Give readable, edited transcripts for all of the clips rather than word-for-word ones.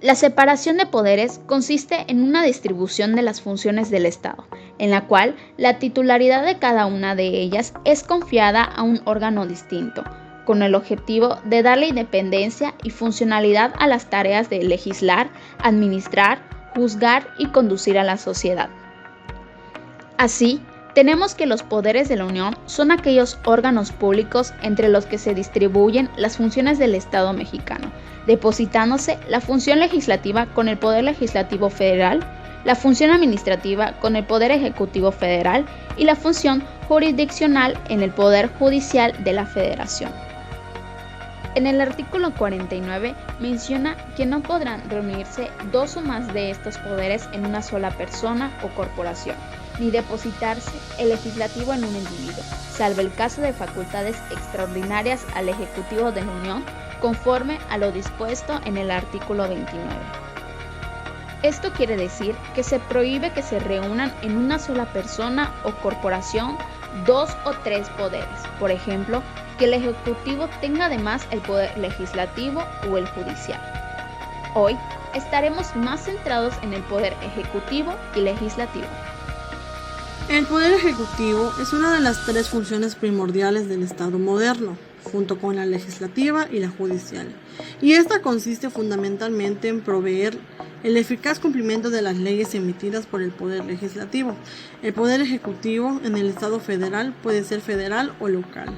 La separación de poderes consiste en una distribución de las funciones del Estado, en la cual la titularidad de cada una de ellas es confiada a un órgano distinto, con el objetivo de darle independencia y funcionalidad a las tareas de legislar, administrar, juzgar y conducir a la sociedad. Así, tenemos que los poderes de la Unión son aquellos órganos públicos entre los que se distribuyen las funciones del Estado mexicano, depositándose la función legislativa con el Poder Legislativo Federal, la función administrativa con el Poder Ejecutivo Federal y la función jurisdiccional en el Poder Judicial de la Federación. En el artículo 49 menciona que no podrán reunirse dos o más de estos poderes en una sola persona o corporación, ni depositarse el legislativo en un individuo, salvo el caso de facultades extraordinarias al Ejecutivo de la Unión, conforme a lo dispuesto en el artículo 29. Esto quiere decir que se prohíbe que se reúnan en una sola persona o corporación dos o tres poderes, por ejemplo, que el Ejecutivo tenga además el poder legislativo o el judicial. Hoy estaremos más centrados en el poder ejecutivo y legislativo. El poder ejecutivo es una de las tres funciones primordiales del Estado moderno, junto con la legislativa y la judicial, y esta consiste fundamentalmente en proveer el eficaz cumplimiento de las leyes emitidas por el Poder Legislativo. El Poder Ejecutivo en el Estado federal puede ser federal o local.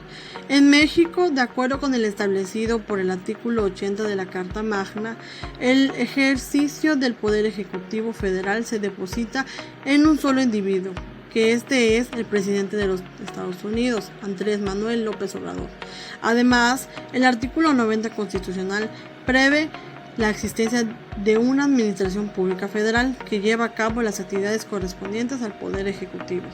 En México, de acuerdo con el establecido por el artículo 80 de la Carta Magna, el ejercicio del Poder Ejecutivo federal se deposita en un solo individuo, que este es el presidente de los Estados Unidos, Andrés Manuel López Obrador. Además, el artículo 90 constitucional prevé la existencia de una administración pública federal que lleva a cabo las actividades correspondientes al Poder Ejecutivo.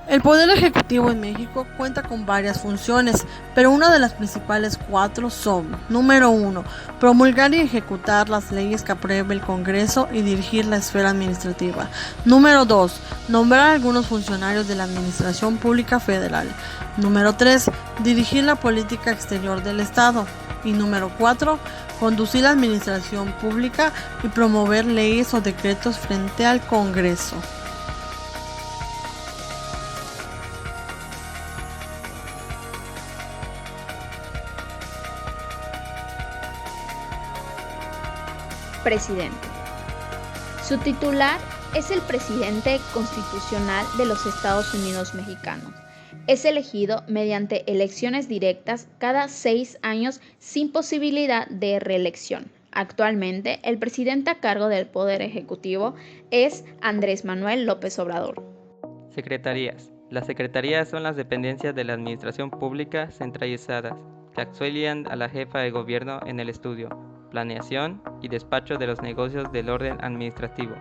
El Poder Ejecutivo en México cuenta con varias funciones, pero una de las principales cuatro son: número 1, promulgar y ejecutar las leyes que apruebe el Congreso y dirigir la esfera administrativa. Número 2, nombrar algunos funcionarios de la Administración Pública Federal. Número 3, dirigir la política exterior del Estado. Y número 4, conducir la administración pública y promover leyes o decretos frente al Congreso. Presidente. Su titular es el presidente constitucional de los Estados Unidos mexicanos. Es elegido mediante elecciones directas cada 6 años sin posibilidad de reelección. Actualmente, el presidente a cargo del Poder Ejecutivo es Andrés Manuel López Obrador. Secretarías. Las secretarías son las dependencias de la administración pública centralizadas que auxilian a la jefa de gobierno en el estudio, planeación y despacho de los negocios del orden administrativo.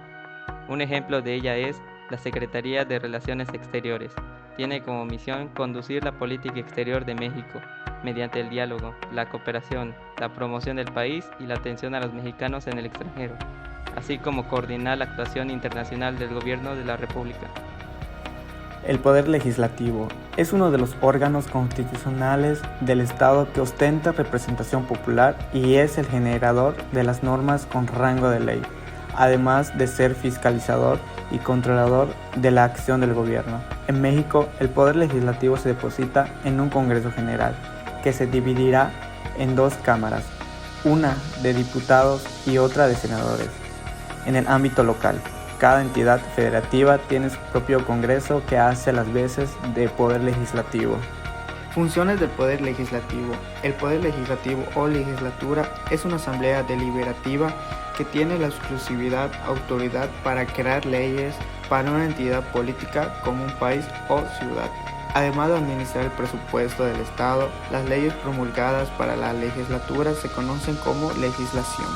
Un ejemplo de ella es la Secretaría de Relaciones Exteriores. Tiene como misión conducir la política exterior de México mediante el diálogo, la cooperación, la promoción del país y la atención a los mexicanos en el extranjero, así como coordinar la actuación internacional del gobierno de la República. El Poder Legislativo es uno de los órganos constitucionales del Estado que ostenta representación popular y es el generador de las normas con rango de ley, además de ser fiscalizador y controlador de la acción del gobierno. En México, el Poder Legislativo se deposita en un Congreso General, que se dividirá en 2 cámaras, una de diputados y otra de senadores. En el ámbito local, cada entidad federativa tiene su propio Congreso que hace las veces de Poder Legislativo. Funciones del Poder Legislativo. El Poder Legislativo o legislatura es una asamblea deliberativa que tiene la exclusividad autoridad para crear leyes para una entidad política como un país o ciudad. Además de administrar el presupuesto del Estado, las leyes promulgadas para la legislatura se conocen como legislación.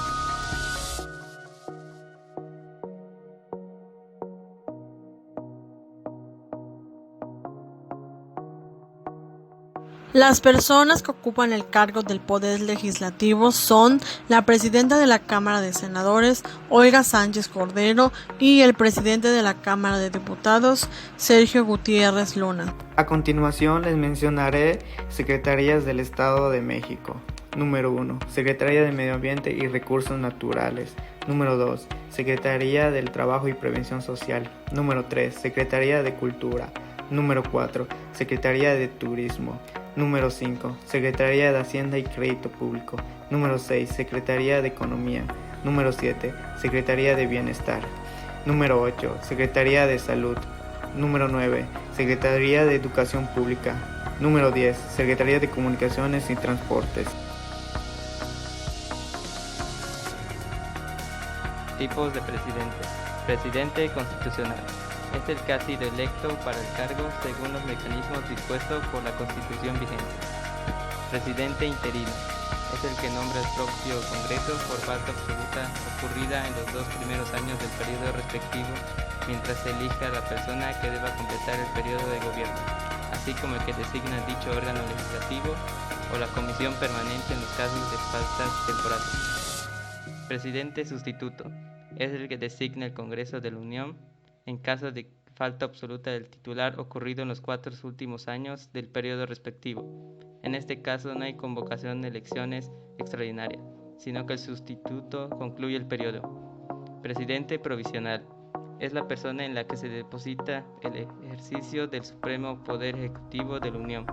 Las personas que ocupan el cargo del Poder Legislativo son la presidenta de la Cámara de Senadores, Olga Sánchez Cordero, y el presidente de la Cámara de Diputados, Sergio Gutiérrez Luna. A continuación les mencionaré secretarías del Estado de México. Número 1. Secretaría de Medio Ambiente y Recursos Naturales. Número 2. Secretaría del Trabajo y Prevención Social. Número 3. Secretaría de Cultura. Número 4. Secretaría de Turismo. Número 5. Secretaría de Hacienda y Crédito Público. Número 6. Secretaría de Economía. Número 7. Secretaría de Bienestar. Número 8. Secretaría de Salud. Número 9. Secretaría de Educación Pública. Número 10. Secretaría de Comunicaciones y Transportes. Tipos de presidente. Presidente constitucional. Es el que ha sido electo para el cargo según los mecanismos dispuestos por la Constitución vigente. Presidente interino. Es el que nombra el propio Congreso por falta absoluta ocurrida en los 2 primeros años del periodo respectivo, mientras se elija a la persona que deba completar el periodo de gobierno, así como el que designa dicho órgano legislativo o la comisión permanente en los casos de faltas temporales. Presidente sustituto. Es el que designa el Congreso de la Unión en caso de falta absoluta del titular ocurrido en los 4 últimos años del periodo respectivo. En este caso no hay convocación de elecciones extraordinarias, sino que el sustituto concluye el periodo. Presidente provisional. Es la persona en la que se deposita el ejercicio del supremo poder ejecutivo de la Unión,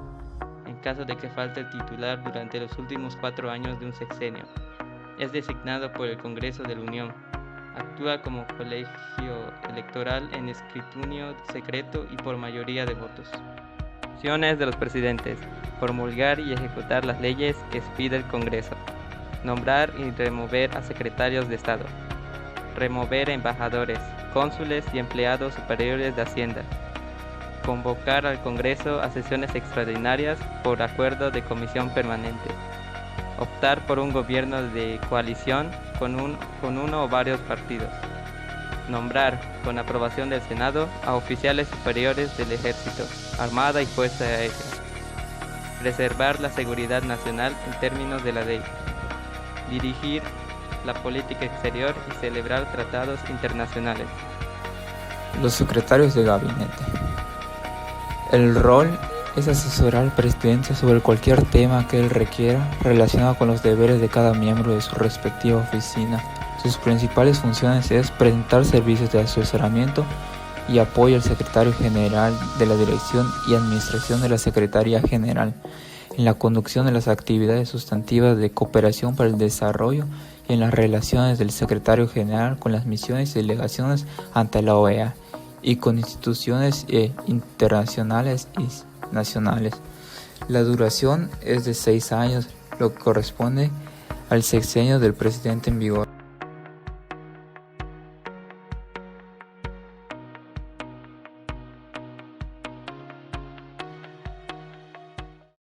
en caso de que falte el titular durante los últimos 4 años de un sexenio. Es designado por el Congreso de la Unión. Actúa como colegio electoral en escrutinio secreto y por mayoría de votos. Funciones de los presidentes: promulgar y ejecutar las leyes que expide el Congreso, nombrar y remover a secretarios de Estado, remover embajadores, cónsules y empleados superiores de Hacienda, convocar al Congreso a sesiones extraordinarias por acuerdo de comisión permanente, optar por un gobierno de coalición con uno o varios partidos, nombrar, con aprobación del Senado, a oficiales superiores del Ejército, Armada y Fuerza Aérea, preservar la seguridad nacional en términos de la ley, dirigir la política exterior y celebrar tratados internacionales. Los secretarios de gabinete. El rol es asesorar al presidente sobre cualquier tema que él requiera relacionado con los deberes de cada miembro de su respectiva oficina. Sus principales funciones es presentar servicios de asesoramiento y apoyo al secretario general de la Dirección y Administración de la Secretaría General en la conducción de las actividades sustantivas de cooperación para el desarrollo y en las relaciones del secretario general con las misiones y delegaciones ante la OEA y con instituciones internacionales y nacionales. La duración es de 6 años, lo que corresponde al sexenio del presidente en vigor.